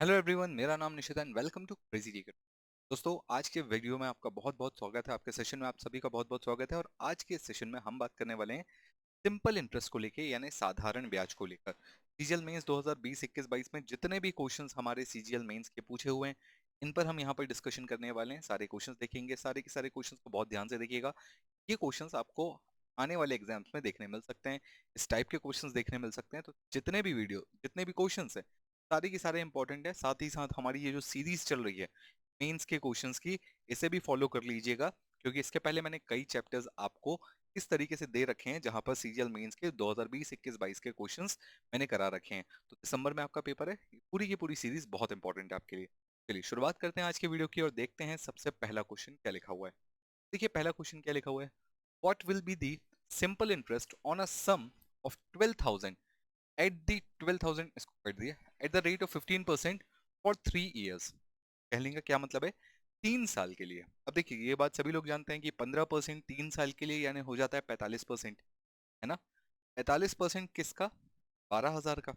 Hello everyone, मेरा नाम Nishit and welcome to crazy ticket. दोस्तों, आज के वीडियो में आपका बहुत बहुत स्वागत है। आपके सेशन में आप सभी का बहुत बहुत स्वागत है। और आज के सेशन में हम बात करने वाले हैं सिंपल इंटरेस्ट को लेके, यानी साधारण ब्याज को लेकर। सीजीएल मेंस 2020 21 22 में जितने भी क्वेश्चंस हमारे सीजीएल मेंस के पूछे हुए हैं, इन पर हम यहाँ पर डिस्कशन करने वाले हैं। सारे क्वेश्चंस देखेंगे, सारे के सारे क्वेश्चंस को बहुत ध्यान से देखिएगा। ये क्वेश्चंस आपको आने वाले एग्जाम्स में देखने मिल सकते हैं, इस टाइप के क्वेश्चंस देखने मिल सकते हैं। तो जितने भी क्वेश्चंस हैं, सारे के सारे इंपॉर्टेंट है। साथ ही साथ हमारी ये जो सीरीज चल रही है मेंस के क्वेश्चंस की, इसे भी फॉलो कर लीजिएगा, क्योंकि इसके पहले मैंने कई चैप्टर्स आपको इस तरीके से दे रखे हैं जहां पर सीजीएल मेंस के 2020 21 22 के क्वेश्चंस मैंने करा रखे हैं। तो दिसंबर में आपका पेपर है, पूरी की पूरी सीरीज बहुत इंपॉर्टेंट है आपके लिए। चलिए शुरुआत करते हैं आज के वीडियो की और देखते हैं सबसे पहला क्वेश्चन क्या लिखा हुआ है। देखिए, पहला क्वेश्चन क्या लिखा हुआ है। What will be the simple interest on a sum of 12,000 at the 12,000 इसको कर दिया at the rate of 15% for 3 years। कहने का क्या मतलब है, 3 साल के लिए। अब देखिए, ये बात सभी लोग जानते हैं कि 15% 3 साल के लिए यानी हो जाता है 45%, है ना। 45% किसका? 12,000 का।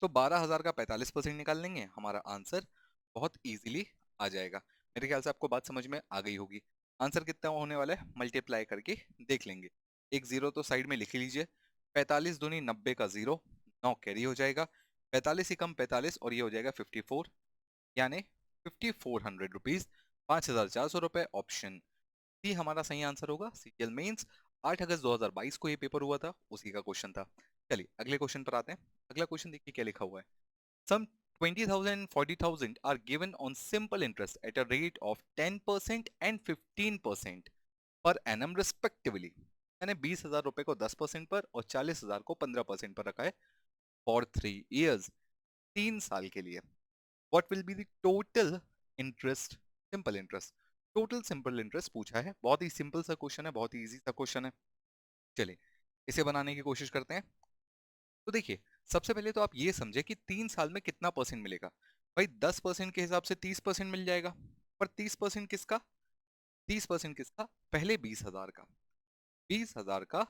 तो 12,000 का 45% निकाल लेंगे, हमारा आंसर बहुत इजीली आ जाएगा। मेरे ख्याल से आपको बात समझ में आ गई होगी। आंसर कितना होने वाला है मल्टीप्लाई करके देख लेंगे। एक जीरो तो साइड में लिख लीजिए। 45 दूनी 90 का जीरो, 9 कैरी हो जाएगा। 45 ही कम 45 और ये हो जाएगा 54, यानी 5400 रुपीज, 5,400 रुपए। ऑप्शन सी हमारा सही आंसर होगा। सीजीएल मेंस 8 अगस्त 2022 को ये पेपर हुआ था, उसी का क्वेश्चन था। चलिए अगले क्वेश्चन पर आते हैं। अगला क्वेश्चन देखिए क्या लिखा हुआ है। Some 20,000 40,000 are given on simple interest at a rate of 10% and 15% per annum respectively। यानी 20,000 रुपए को 10% पर और 40,000 को 15% पर रखा है फॉर 3 years, 3 साल के लिए। What will be the total interest? Simple interest, total simple interest पूछा है। बहुत ही सिंपल सा क्वेश्चन है, बहुत ही इजी सा क्वेश्चन है। चलिए इसे बनाने की कोशिश करते हैं। तो देखिए, सबसे पहले तो आप ये समझे कि 3 साल में कितना परसेंट मिलेगा। भाई 10% के हिसाब से 30% मिल जाएगा। पर 30% किसका? 30% किसका? पहले 20,000 का। 20,000 का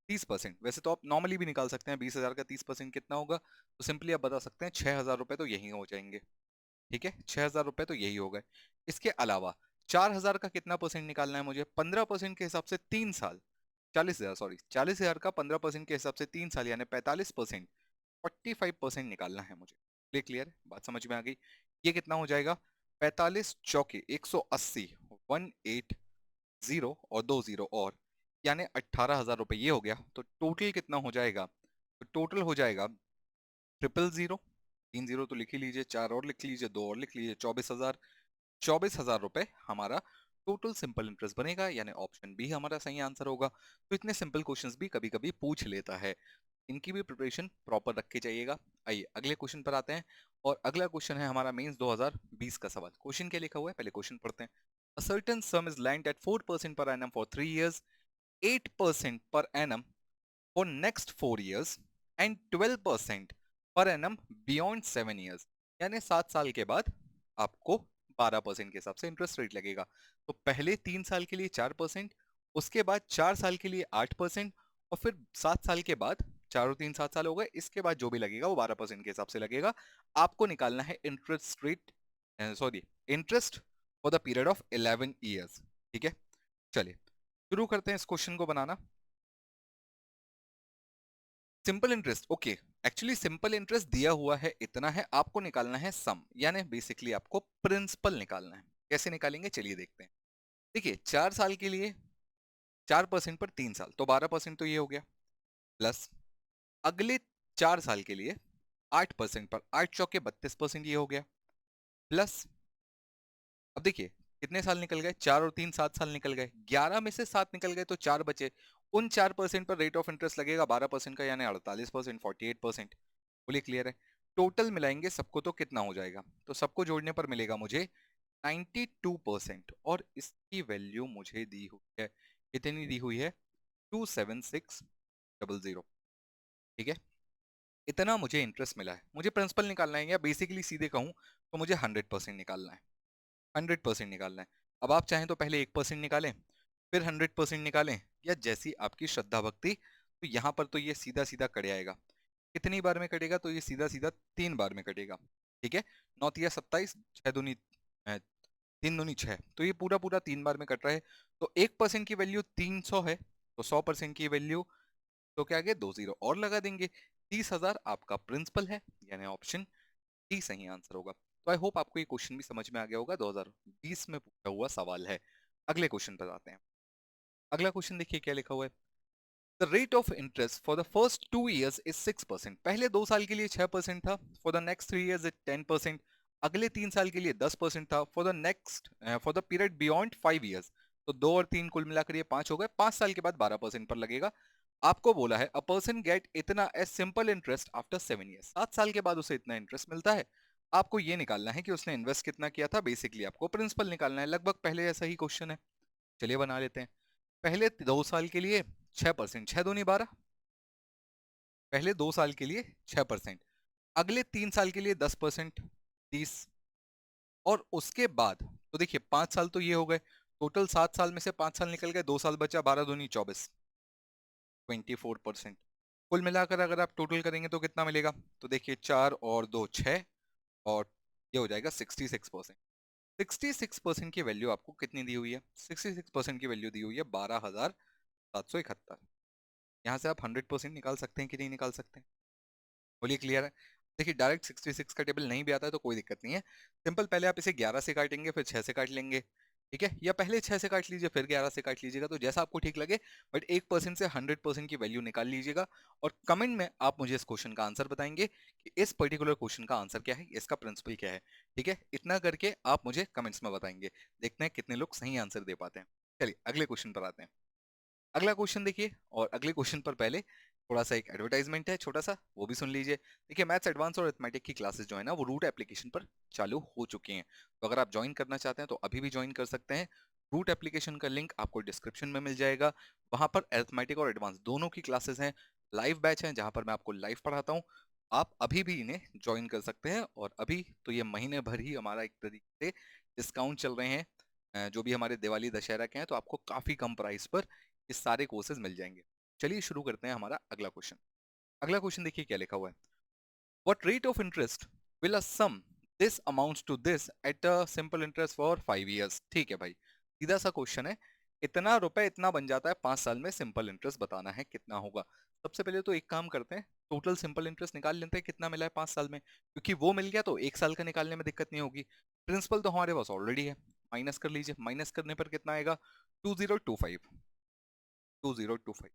30%, वैसे तो आप नॉर्मली भी निकाल सकते हैं 20,000 का 30% कितना होगा। तो सिंपली आप बता सकते हैं 6,000 रुपए तो यही हो जाएंगे। ठीक है, 6,000 रुपए तो यही हो गए। इसके अलावा 4,000 का कितना परसेंट निकालना है मुझे? 15% के हिसाब से 3 साल, 40,000, सॉरी 40,000 का 15% के हिसाब से 3 साल यानी 45%, 45% निकालना है मुझे। ये क्लियर है, बात समझ में आ गई। ये कितना हो जाएगा? 45 चौके 180, 180 और 20 और, यानी 18,000 रुपए ये हो गया। तो टोटल कितना हो जाएगा? तो टोटल हो जाएगा 000, 3 0 तो लिख ही लीजिए, 4 और लिख लीजिए, 2 और लिख लीजिए, 24,000। 24,000 रुपए हमारा टोटल सिंपल इंटरेस्ट बनेगा, यानी ऑप्शन बी हमारा सही आंसर होगा। तो इतने सिंपल क्वेश्चंस भी कभी कभी पूछ लेता है, इनकी भी प्रिपरेशन प्रॉपर रख के जाइएगा। आइए अगले क्वेश्चन पर आते हैं। और अगला क्वेश्चन है हमारा मेंस 2020 का सवाल। क्वेश्चन क्या लिखा हुआ है, पहले क्वेश्चन पढ़ते हैं। A certain sum is lent at 4% per annum for 3 years, 8% per annum for next 4 years and 12% per annum beyond 7 years। यानी 7 साल के बाद आपको 12% के हिसाब से इंटरेस्ट रेट लगेगा। तो पहले 3 साल के लिए 4%, उसके बाद 4 साल के लिए 8%, और फिर 7 साल के बाद, 4 और 3 7 साल हो गए, इसके बाद जो भी लगेगा वो 12% के हिसाब से लगेगा। आपको निकालना है interest rate, sorry interest for the period of 11 years। ठीक है, चलिए शुरू करते हैं इस क्वेश्चन को बनाना। Simple interest, okay. Actually simple interest दिया हुआ है, इतना है। आपको निकालना है सम, यानी बेसिकली आपको प्रिंसिपल निकालना है। कैसे निकालेंगे चलिए देखते हैं। देखिए 4 साल के लिए 4% पर 3 साल, तो 12% तो ये हो गया। प्लस अगले 4 साल के लिए 8% पर 8 चौके 32% ये हो गया। प्लस अब देखिए कितने साल निकल गए, 4 और 3 7 साल निकल गए। 11 में से 7 निकल गए तो 4 बचे। उन 4% पर रेट ऑफ इंटरेस्ट लगेगा 12% का, यानी 48%, 48%। बोलिए क्लियर है। टोटल मिलाएंगे सबको तो कितना हो जाएगा? तो सबको जोड़ने पर मिलेगा मुझे 92%, और इसकी वैल्यू मुझे दी हुई है, कितनी दी हुई है? 27600। ठीक है, इतना मुझे इंटरेस्ट मिला है। मुझे प्रिंसिपल निकालना है, या बेसिकली सीधे कहूं तो मुझे 100% निकालना है। 100% निकालना है। अब आप चाहें तो पहले 1% निकालें, फिर 100% निकालें, या जैसी आपकी श्रद्धा भक्ति। तो यहाँ पर तो ये सीधा सीधा कट आएगा। कितनी बार में कटेगा? तो ये सीधा सीधा 3 बार में कटेगा। ठीक है, 9 तिया 27, 6 दूनी 3 दूनी 6, तो ये पूरा पूरा 3 बार में कट रहा है। तो 1% की वैल्यू 300 है, तो 100% की वैल्यू, तो क्या आगे 2 जीरो और लगा देंगे। 30,000 आपका प्रिंसिपल है, यानी ऑप्शन डी सही आंसर होगा। तो आई होप आपको ये क्वेश्चन भी समझ में आ गया होगा, 2020 में पूछा हुआ सवाल है। अगले क्वेश्चन पर आते हैं। अगला क्वेश्चन देखिए क्या लिखा हुआ है। The rate of interest for the first 2 years is 6%। पहले 2 साल के लिए 6% था, for the next 3 years it 10%, अगले 3 साल के लिए 10% था, for the period beyond 5 years, तो 2 और 3 कुल मिलाकर ये 5 हो गए, 5 साल के बाद 12% पर लगेगा। आपको बोला है अ पर्सन गेट इतना as simple interest after 7 years, 7 साल के बाद उसे इतना इंटरेस्ट मिलता है। आपको ये निकालना है कि उसने इन्वेस्ट कितना किया था, बेसिकली आपको प्रिंसिपल निकालना है, लगभग पहले जैसा ही क्वेश्चन है। चलिए बना लेते हैं। पहले 2 साल के लिए 6%, 6 दूनी 12, पहले 2 साल के लिए 6%, अगले 3 साल के लिए 10%, 30, और उसके बाद तो देखिए 5 साल तो ये हो गए, टोटल 7 साल में से 5 साल निकल गए, 2 साल बचा, 12 दूनी 24, 24%। कुल मिलाकर अगर आप टोटल करेंगे तो कितना मिलेगा, तो देखिए 4 और 2 6, और ये हो जाएगा 66%। 66% की वैल्यू आपको कितनी दी हुई है, 66% की वैल्यू दी हुई है 12,771। यहाँ से आप 100% निकाल सकते हैं कि नहीं निकाल सकते हैं, बोलिए क्लियर है। देखिए डायरेक्ट 66 का टेबल नहीं भी आता है तो कोई दिक्कत नहीं है, सिंपल पहले आप इसे 11 से काटेंगे, फिर 6 से काट लेंगे, ठीक है, या पहले 6 से काट लीजिए फिर 11 से काट लीजिएगा, तो जैसा आपको ठीक लगे, बट 1% से 100% की वैल्यू निकाल लीजिएगा। और कमेंट में आप मुझे इस क्वेश्चन का आंसर बताएंगे कि इस पर्टिकुलर क्वेश्चन का आंसर क्या है, इसका प्रिंसिपल क्या है, ठीक है, इतना करके आप मुझे कमेंट्स में बताएंगे। देखते हैं कितने लोग सही आंसर दे पाते हैं। चलिए अगले क्वेश्चन पर आते हैं। अगला क्वेश्चन देखिए, और अगले क्वेश्चन पर पहले थोड़ा सा एक एडवर्टाइजमेंट है छोटा सा, वो भी सुन लीजिए। देखिए मैथ्स एडवांस और अरिथमेटिक की क्लासेस जो है ना वो रूट एप्लीकेशन पर चालू हो चुकी हैं, तो अगर आप ज्वाइन करना चाहते हैं तो अभी भी ज्वाइन कर सकते हैं। रूट एप्लीकेशन का लिंक आपको डिस्क्रिप्शन में मिल जाएगा, वहां पर अरिथमेटिक और एडवांस दोनों की क्लासेस हैं, लाइव बैच हैं जहां पर मैं आपको लाइव पढ़ाता हूँ। आप अभी भी इन्हें ज्वाइन कर सकते हैं, और अभी तो ये महीने भर ही हमारा एक तरीके से डिस्काउंट चल रहे हैं, जो भी हमारे दिवाली दशहरा के हैं, तो आपको काफी कम प्राइस पर ये सारे कोर्सेज मिल जाएंगे। चलिए शुरू करते हैं हमारा अगला क्वेश्चन। अगला क्वेश्चन देखिए क्या लिखा हुआ है। What rate of interest will a sum this amounts to this at a simple interest for 5 years। ठीक है भाई, सीधा सा क्वेश्चन है, इतना रुपए इतना बन जाता है 5 साल में, सिंपल इंटरेस्ट बताना है कितना होगा। सबसे पहले तो एक काम करते हैं, टोटल सिंपल इंटरेस्ट निकाल लेते हैं कितना मिला है 5 साल में, क्योंकि वो मिल गया तो 1 साल का निकालने में दिक्कत नहीं होगी। प्रिंसिपल तो हमारे पास ऑलरेडी है, माइनस कर लीजिए, माइनस करने पर कितना आएगा, 2025, 2025।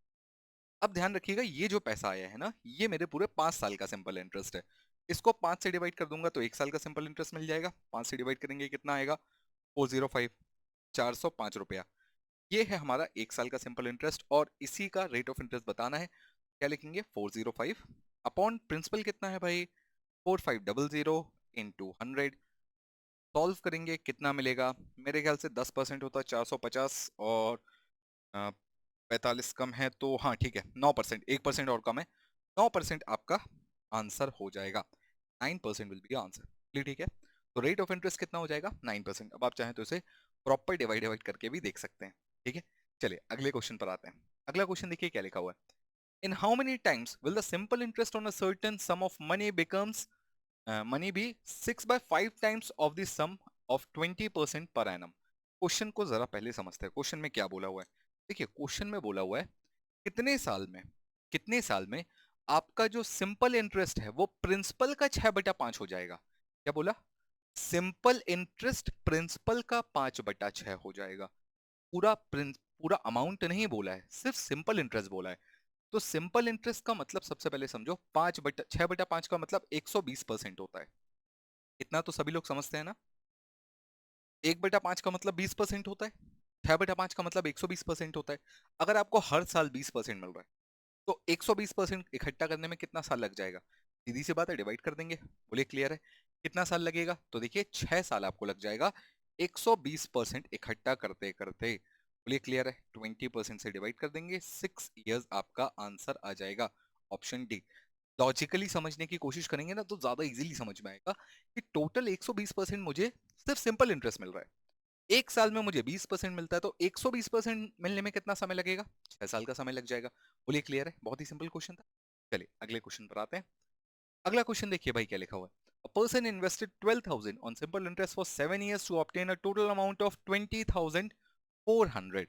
अब ध्यान रखिएगा ये जो पैसा आया है ना, ये मेरे पूरे 5 साल का सिंपल इंटरेस्ट है। इसको 5 से डिवाइड कर दूंगा तो 1 साल का सिंपल इंटरेस्ट मिल जाएगा, 5 से डिवाइड करेंगे कितना आएगा, 405, 405 रुपया। ये है हमारा 1 साल का सिंपल इंटरेस्ट, और इसी का रेट ऑफ इंटरेस्ट बताना है। क्या लिखेंगे, 405 अपॉन प्रिंसिपल कितना है भाई, 4500 इंटू 100। सॉल्व करेंगे कितना मिलेगा, मेरे ख्याल से 10% होता है 450, और 45 कम है तो हाँ ठीक है 9%, 1% और कम है, 9% आपका आंसर हो जाएगा, 9% विल बी आंसर। चलिए ठीक है, तो रेट ऑफ इंटरेस्ट कितना हो जाएगा 9%। अब आप चाहें तो इसे प्रॉपर डिवाइड डिवाइड करके भी देख सकते हैं, ठीक है। चलिए अगले क्वेश्चन पर आते हैं। अगला क्वेश्चन देखिए क्या लिखा हुआ है। In how many times will the simple interest on a certain sum of money becomes money be 6/5 times of the sum of 20% per annum. Question को जरा पहले समझते हैं, क्वेश्चन में क्या बोला हुआ है। देखिए क्वेश्चन में बोला हुआ है कितने साल में, कितने साल में आपका जो सिंपल इंटरेस्ट है वो प्रिंसिपल का 6/5 हो जाएगा। क्या बोला, सिंपल इंटरेस्ट प्रिंसिपल का 5/6 हो जाएगा। पूरा अमाउंट नहीं बोला है, सिर्फ सिंपल इंटरेस्ट बोला है। तो सिंपल इंटरेस्ट का मतलब सबसे पहले समझो, 6/5 का मतलब 120% होता है। इतना तो सभी लोग समझते हैं ना। 1/5 का मतलब 20% होता है, 6/5 का मतलब 120% होता है। अगर आपको हर साल 20% मिल रहा है तो 120% इकट्ठा करने में कितना साल लग जाएगा, सीधी सी बात है, डिवाइड कर देंगे। बोलिए क्लियर है, कितना साल लगेगा, तो देखिए 6 साल आपको लग जाएगा 120% इकट्ठा करते करते। बोलिए क्लियर है, 20% से डिवाइड कर देंगे, 6 years आपका आंसर आ जाएगा, ऑप्शन डी। लॉजिकली समझने की कोशिश करेंगे ना तो ज्यादा इजीली समझ में आएगा कि टोटल 120% मुझे सिर्फ सिंपल इंटरेस्ट मिल रहा है, 1 साल में मुझे 20% मिलता है, तो 120% मिलने में कितना समय लगेगा, 6 साल का समय लग जाएगा। बोलिए क्लियर है, बहुत ही सिंपल क्वेश्चन था। चलिए अगले क्वेश्चन पर आते हैं। अगला क्वेश्चन देखिए भाई क्या लिखा हुआ है। A person invested 12,000 on simple interest for 7 years to obtain a total amount of 20,400.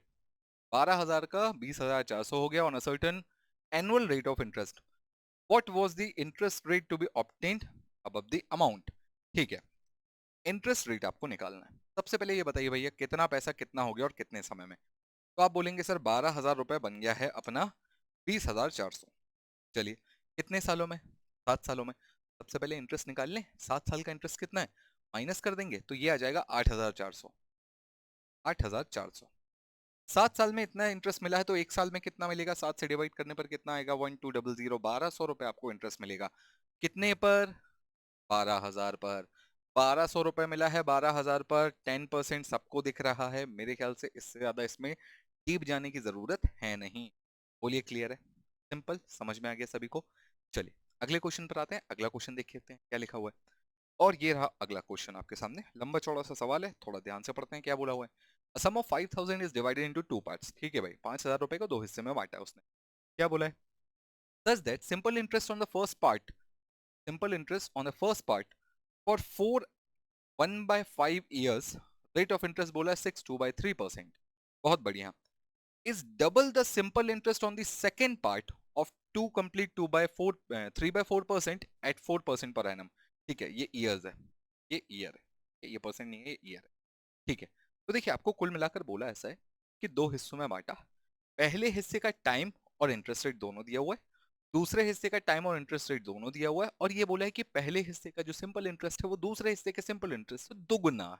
12,000 का 20,400 हो गया on a certain annual rate of interest. What was the interest rate to be obtained above the amount? ठीक है, interest rate आपको निकालना है। सबसे पहले ये बताइए भैया कितना पैसा कितना हो गया और कितने समय में। तो आप बोलेंगे सर 12,000 रुपए बन गया है अपना 20,400। चलिए कितने सालों में, 7 सालों में। सबसे पहले इंटरेस्ट निकाल लें, 7 साल का इंटरेस्ट कितना है माइनस कर देंगे तो ये आ जाएगा 8,400। 8,400, 7 साल में इतना इंटरेस्ट मिला है तो एक साल में कितना मिलेगा, 7 से डिवाइड करने पर कितना आएगा, 1200, 1,200 रुपए आपको इंटरेस्ट मिलेगा। कितने पर, 12,000 पर। 1,200 रुपए मिला है 12,000 पर, 10% सबको दिख रहा है। मेरे ख्याल से इससे ज्यादा इसमें डीप जाने की जरूरत है नहीं। बोलिए क्लियर है, सिंपल समझ में आ गया सभी को। चलिए अगले क्वेश्चन पर आते हैं। अगला क्वेश्चन देखते हैं क्या लिखा हुआ है। और ये रहा अगला क्वेश्चन आपके सामने, लंबा चौड़ा सा सवाल है, थोड़ा ध्यान से पढ़ते हैं क्या बोला हुआ है। A sum of 5,000 is divided into two parts। ठीक है भाई, 5,000 रुपए को दो हिस्से में बांटा है उसने। क्या बोला है, thus that simple interest on the first part, simple interest on the first part for 1/5 years, rate of interest बोला है 6/2/3%। बहुत बढ़िया। is double the simple interest on the second part of 2 complete 2/4 3/4% at 4% per annum। ठीक है, ये years है, ये year है, ये परसेंट नहीं है, ये year है। ठीक है, तो देखिए आपको कुल मिलाकर बोला ऐसा है कि दो हिस्सों में बांटा। पहले हिस्से का टाइम और इंटरेस्ट रेट दोनों दिया हुआ है, दूसरे हिस्से का टाइम और इंटरेस्ट रेट दोनों दिया हुआ है, और ये बोला है कि पहले हिस्से का जो सिंपल इंटरेस्ट है वो दूसरे हिस्से के सिंपल इंटरेस्ट से दुगना है।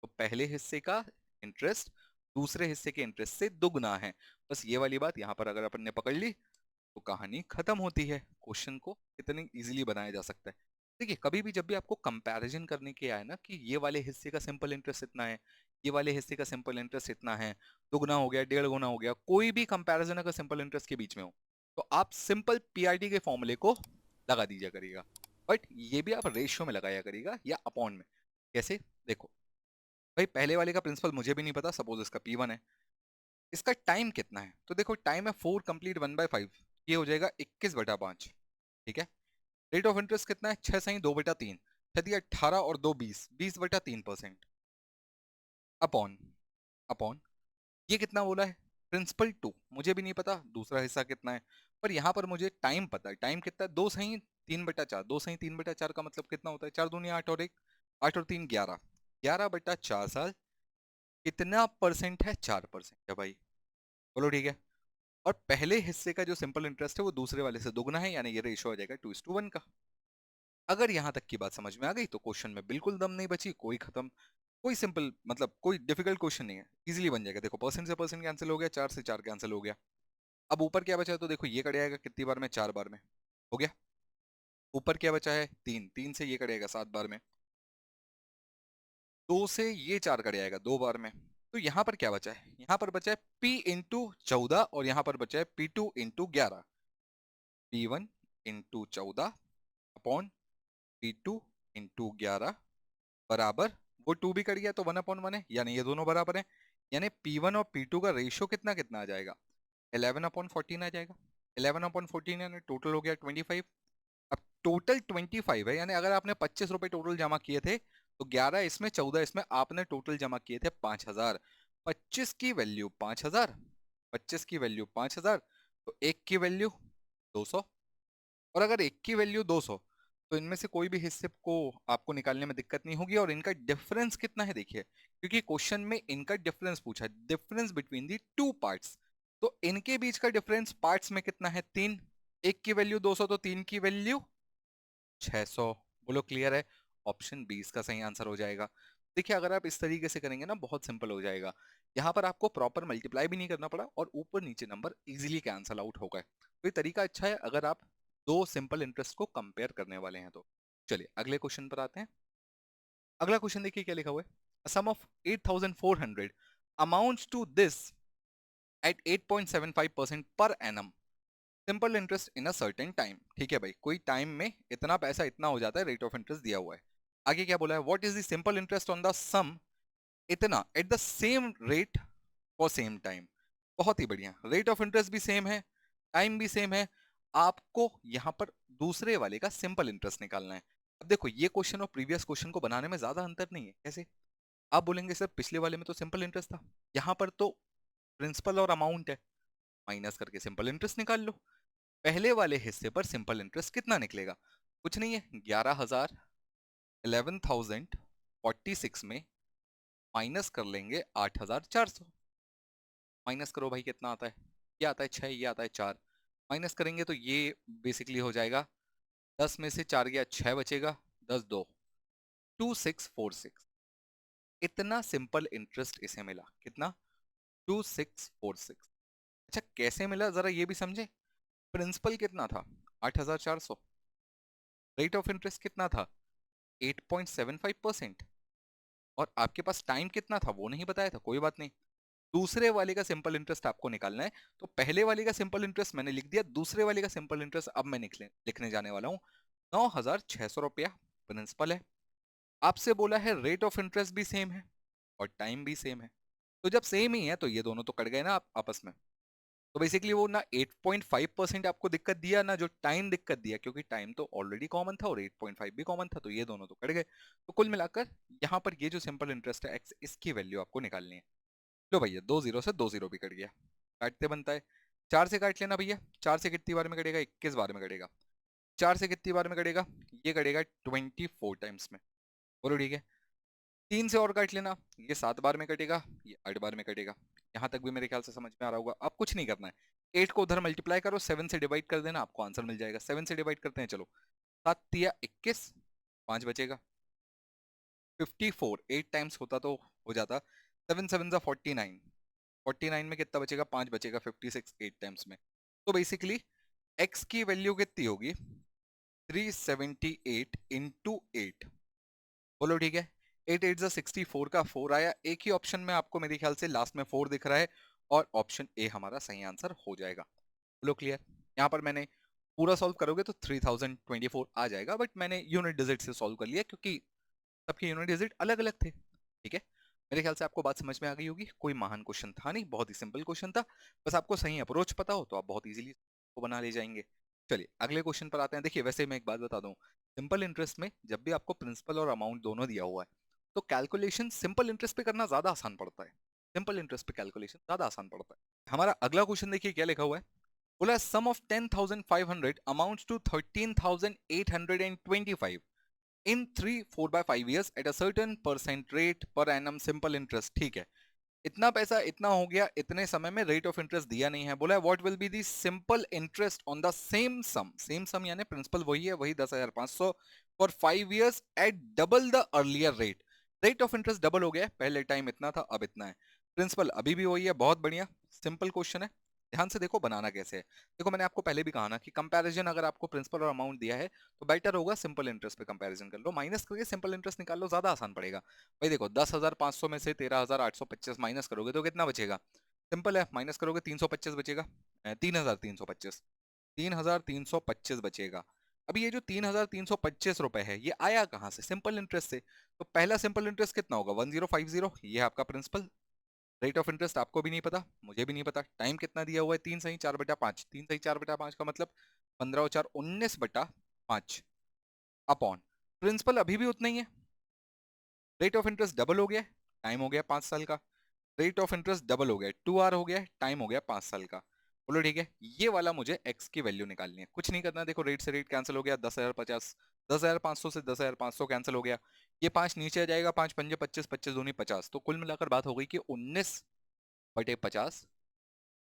तो पहले हिस्से का इंटरेस्ट दूसरे हिस्से के इंटरेस्ट से दुगना है। बस ये वाली बात यहाँ पर अगर अपन ने पकड़ ली तो कहानी खत्म होती है। क्वेश्चन को इतनी इजीली बनाया जा सकता है। देखिए कभी भी जब भी आपको कंपैरिजन करने के आए ना कि ये वाले हिस्से का सिंपल इंटरेस्ट इतना है, ये वाले हिस्से का सिंपल इंटरेस्ट इतना है, दुगना हो गया, डेढ़ गुना हो गया, कोई भी कंपैरिजन अगर सिंपल इंटरेस्ट के बीच में हो तो आप सिंपल पीआरटी के फॉर्मूले को लगा दीजिए करिएगा। बट ये भी आप रेशियो में लगाया करिएगा या अपॉन में। कैसे, देखो भाई पहले वाले का प्रिंसिपल मुझे भी नहीं पता, सपोज इसका P1 है, इसका टाइम कितना है, तो देखो टाइम है 4 कंप्लीट 1/5, ये हो जाएगा 21/5। ठीक है, रेट ऑफ इंटरेस्ट कितना है, 6 सही 2/3, 18 और 2 20, 20/3%। अपॉन अपॉन ये कितना बोला है, प्रिंसिपल 2 मुझे भी नहीं पता दूसरा हिस्सा कितना है, पर यहाँ पर मुझे टाइम पता है। टाइम कितना है, 2 सही 3/4, 2 सही 3/4 का मतलब कितना होता है, 4 दूनी 8 और 1, 8 और 3 11, 11/4 साल। कितना परसेंट है, 4% है भाई। बोलो ठीक है। और पहले हिस्से का जो सिंपल इंटरेस्ट है वो दूसरे वाले से दुगना है, यानी ये रेशो हो जाएगा 2:1 का। अगर यहां तक की बात समझ में आ गई तो क्वेश्चन में बिल्कुल दम नहीं बची, कोई खत्म, कोई सिंपल मतलब कोई डिफिकल्ट क्वेश्चन नहीं है, इजीली बन जाएगा। देखो परसेंट से परसेंट कैंसिल हो गया, 4 से 4 कैंसिल हो गया। अब ऊपर क्या बचा है, तो देखो ये कट जाएगा कितनी बार में, 4 बार में, हो गया। ऊपर क्या बचा है, 3, 3 से ये कटेगा 7 बार में, 2 से ये 4 कट जाएगा 2 बार में। तो यहाँ पर क्या बचा है, यहाँ पर बचा है P/14 और यहाँ पर बचा है P2/11। P1/14 अपॉन P2/11 बराबर, वो 2 भी कट गया तो 1/1 है, यानी ये दोनों बराबर हैं। यानी P1 और P2 का रेशियो कितना कितना आ जाएगा, 11/14 आ जाएगा। 11/14 यानी टोटल हो गया 25। अब टोटल 25 है, यानी अगर आपने 25 रुपए टोटल जमा किए थे तो 11 इसमें 14 इसमें आपने टोटल जमा किए थे 5,000। 25 की वैल्यू 5,000, 25 की वैल्यू 5,000, तो एक की वैल्यू 200। और अगर एक की वैल्यू 200 तो इनमें से कोई भी हिस्से को आपको निकालने में दिक्कत नहीं होगी। और इनका डिफरेंस कितना है देखिए, क्योंकि क्वेश्चन में इनका डिफरेंस पूछा है, difference between the two parts. तो इनके बीच का डिफरेंस पार्ट्स में कितना है, 3। एक की वैल्यू 200 तो 3 की वैल्यू 600। बोलो क्लियर है, ऑप्शन 20 का सही आंसर हो जाएगा। देखिए अगर आप इस तरीके से करेंगे ना बहुत सिंपल हो जाएगा। यहाँ पर आपको प्रॉपर मल्टीप्लाई भी नहीं करना पड़ा और ऊपर नीचे नंबर इजीली कैंसल आउट हो गए। तो ये तरीका अच्छा है अगर आप दो सिंपल इंटरेस्ट को कंपेयर करने वाले हैं तो। चलिए अगले क्वेश्चन पर आते हैं। अगला क्वेश्चन देखिए क्या लिखा हुआ है, sum of 8,400 amounts to this at 8.75% per annum, simple interest in a certain time. ठीक है भाई, कोई टाइम में इतना पैसा इतना हो जाता है, रेट ऑफ इंटरेस्ट दिया हुआ है। आगे क्या बोला है, what is the simple interest on the sum इतना at the same rate for same time. बहुत ही बढ़िया, रेट ऑफ इंटरेस्ट भी सेम है, टाइम भी सेम है। आपको यहां पर दूसरे वाले का सिंपल इंटरेस्ट निकालना है। अब देखो ये क्वेश्चन और प्रीवियस क्वेश्चन को बनाने में ज्यादा अंतर नहीं है। कैसे? आप बोलेंगे सर पिछले वाले में तो सिंपल इंटरेस्ट था, यहाँ पर तो प्रिंसिपल और अमाउंट है, माइनस करके सिंपल इंटरेस्ट निकाल लो। पहले वाले हिस्से पर सिंपल इंटरेस्ट कितना निकलेगा? कुछ नहीं है, 11,000 11,046 में माइनस कर लेंगे 8,400। माइनस करो भाई, कितना आता है? ये आता है 6, ये आता है 4। माइनस करेंगे तो ये बेसिकली हो जाएगा 10 में से 4 गया 6 बचेगा, 10 2 2646। इतना सिंपल इंटरेस्ट इसे मिला। कितना? 2646। अच्छा कैसे मिला जरा ये भी समझे। प्रिंसिपल कितना था? 8,400। रेट ऑफ इंटरेस्ट कितना था? 8.75%। और आपके पास टाइम कितना था वो नहीं बताया था, कोई बात नहीं। दूसरे वाले का सिंपल इंटरेस्ट आपको निकालना है, तो पहले वाले का सिंपल इंटरेस्ट मैंने लिख दिया, दूसरे वाले का सिंपल इंटरेस्ट अब मैं लिखने जाने वाला हूँ। 9,600 रुपया प्रिंसिपल है। आपसे बोला है रेट ऑफ इंटरेस्ट भी सेम है और टाइम भी सेम है, तो जब सेम ही है तो ये दोनों तो कट गए ना आपस में। तो बेसिकली वो ना 8.5% आपको दिक्कत दिया, ना जो टाइम दिक्कत दिया, क्योंकि टाइम तो ऑलरेडी कॉमन था और 8.5 भी कॉमन था, तो ये दोनों तो कट गए। तो कुल मिलाकर यहाँ पर ये जो सिंपल इंटरेस्ट है एक्स, इसकी वैल्यू आपको निकालनी है। लो भैया, 2 जीरो से 2 जीरो भी कट गया, काटते बनता है। 4 से काट लेना भैया, 4 से कितनी बार में कटेगा? 21 बार में कटेगा। 4 से कितनी बार में कटेगा? ये कटेगा 24 टाइम्स में। बोलो ठीक है। 3 से और काट लेना, ये 7 बार में कटेगा, ये 8 बार में कटेगा। यहाँ तक भी मेरे ख्याल से समझ में आ रहा होगा। अब कुछ नहीं करना है, 8 को उधर मल्टीप्लाई करो, 7 से डिवाइड कर देना, आपको आंसर मिल जाएगा। 7 से डिवाइड करते हैं, चलो। 7 तिया 21, 5 बचेगा। 54 8 टाइम्स होता तो हो जाता। 7 7 जा 49, 49 में कितना बचेगा? 5 बचेगा। 56 8 टाइम्स में। तो बेसिकली x की वैल्यू कितनी होगी? 378 इंटू 8। बोलो ठीक है। 8 8 जा 64 का 4 आया। एक ही ऑप्शन में आपको मेरे ख्याल से लास्ट में 4 दिख रहा है, और ऑप्शन ए हमारा सही आंसर हो जाएगा। बोलो क्लियर? यहाँ पर मैंने पूरा सॉल्व करोगे तो 3024 आ जाएगा, बट मैंने यूनिट डिजिट से सॉल्व कर लिया क्योंकि सबके यूनिट डिजिट अलग अलग थे। ठीक है, मेरे ख्याल से आपको बात समझ में आ गई होगी। कोई महान क्वेश्चन था नहीं, बहुत ही सिंपल क्वेश्चन था। बस आपको सही अप्रोच पता हो तो आप बहुत इजीली को बना ले जाएंगे। चलिए अगले क्वेश्चन पर आते हैं। देखिए वैसे मैं एक बात बता दूं, सिंपल इंटरेस्ट में जब भी आपको प्रिंसिपल और अमाउंट दोनों दिया हुआ है, तो कैलकुलेशन सिंपल इंटरेस्ट पे करना ज्यादा आसान पड़ता है। सिंपल इंटरेस्ट पे कैलकुलेशन ज्यादा आसान पड़ता है। हमारा अगला क्वेश्चन देखिए क्या लिखा हुआ है। बोला sum of 10,500 amounts to 13,825 in 3 4/5 years at a certain percent rate per annum simple interest। ठीक है, इतना पैसा इतना हो गया इतने समय में, रेट ऑफ इंटरेस्ट दिया नहीं है। बोला है what will be the simple interest on the same sum. Same sum यानी प्रिंसिपल वही है, वही 10,500 for 5 years at double the earlier rate. Rate of interest double हो गया है, पहले टाइम इतना था अब इतना है, प्रिंसिपल अभी भी वही है। बहुत बढ़िया, सिंपल क्वेश्चन है। ध्यान से देखो बनाना कैसे है। देखो मैंने आपको पहले भी कहा ना कि कंपैरिजन अगर आपको प्रिंसिपल और अमाउंट दिया है तो बेटर होगा सिंपल इंटरेस्ट पे कंपैरिजन कर लो, माइनस करके सिंपल इंटरेस्ट निकाल लो, ज्यादा आसान पड़ेगा। भाई देखो 10,500 में से 13,825 माइनस करोगे तो कितना बचेगा? सिंपल है, माइनस करोगे 325 बचेगा। 3,325, 3,325 बचेगा। अभी ये जो 3,325 रुपए है ये आया कहाँ से? सिंपल इंटरेस्ट से। तो पहला सिंपल इंटरेस्ट कितना होगा? 1050, ये है आपका प्रिंसिपल। रेट ऑफ इंटरेस्ट आपको भी नहीं पता, मुझे भी नहीं पता। टाइम कितना दिया हुआ है? 3 सही 4/5। 3 सही 4/5 का मतलब 15 और 4 19/5 अपॉन प्रिंसिपल अभी भी उतना ही है। रेट ऑफ इंटरेस्ट डबल हो गया, टाइम हो गया 5 साल का। रेट ऑफ इंटरेस्ट डबल हो गया, 2 आर हो गया, टाइम हो गया 5 साल का। बोलो ठीक है, ये वाला मुझे एक्स की वैल्यू निकालनी है। कुछ नहीं करना, देखो रेट से रेट कैंसिल हो गया, 10,050, 10,500 से 10,500 कैंसिल हो गया। ये 5 नीचे आ जाएगा, 5 पंजे 25, 25 दूनी 50। तो कुल मिलाकर बात हो गई कि 19/50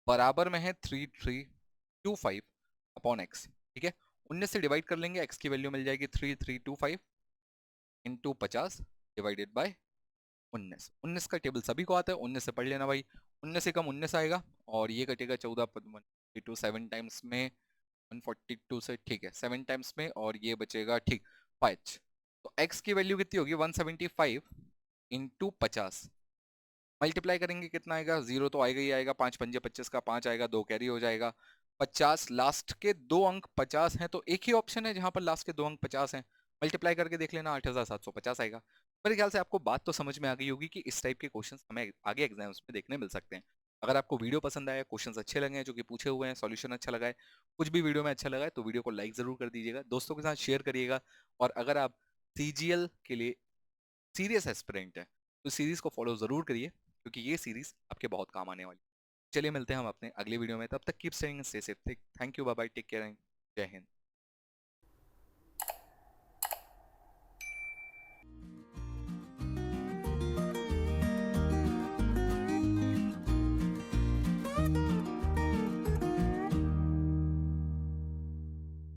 बराबर में है 3,325 अपॉन एक्स। ठीक है, 19 से डिवाइड कर लेंगे, एक्स की वैल्यू मिल जाएगी 3,325 इंटू 50 डिवाइडेड बाय 19। 19 का टेबल सभी को आता है, 19 से पढ़ लेना भाई। 19 से कम 19 आएगा, और ये कटेगा 14 7 टाइम्स में 142 से, ठीक है 7 टाइम्स में, और ये बचेगा ठीक 5। तो x की वैल्यू कितनी होगी? 175 इंटू 50। मल्टीप्लाई करेंगे कितना आएगा? जीरो तो आएगा ही आएगा, 5 पंजे 25 का 5 आएगा, 2 कैरी हो जाएगा। 50 लास्ट के 2 अंक 50 हैं, तो एक ही ऑप्शन है जहां पर लास्ट के 2 अंक 50 हैं। मल्टीप्लाई करके देख लेना, 8,750 आएगा। मेरे ख्याल से आपको बात तो समझ में आ गई होगी कि इस टाइप के क्वेश्चंस हमें आगे एग्जाम्स में देखने मिल सकते हैं। अगर आपको वीडियो पसंद आया, क्वेश्चंस अच्छे लगे हैं जो कि पूछे हुए हैं, सॉल्यूशन अच्छा लगा है, कुछ भी वीडियो में अच्छा लगा है, तो वीडियो को लाइक जरूर कर दीजिएगा, दोस्तों के साथ शेयर करिएगा। और अगर आप सीजीएल के लिए सीरियस एस्पिरेंट है तो सीरीज को फॉलो जरूर करिए, क्योंकि ये सीरीज आपके बहुत काम आने वाली है। चलिए मिलते हैं हम अपने अगले वीडियो में, तब तक keep staying, stay safe, thank you, bye bye, take care, जय हिंद।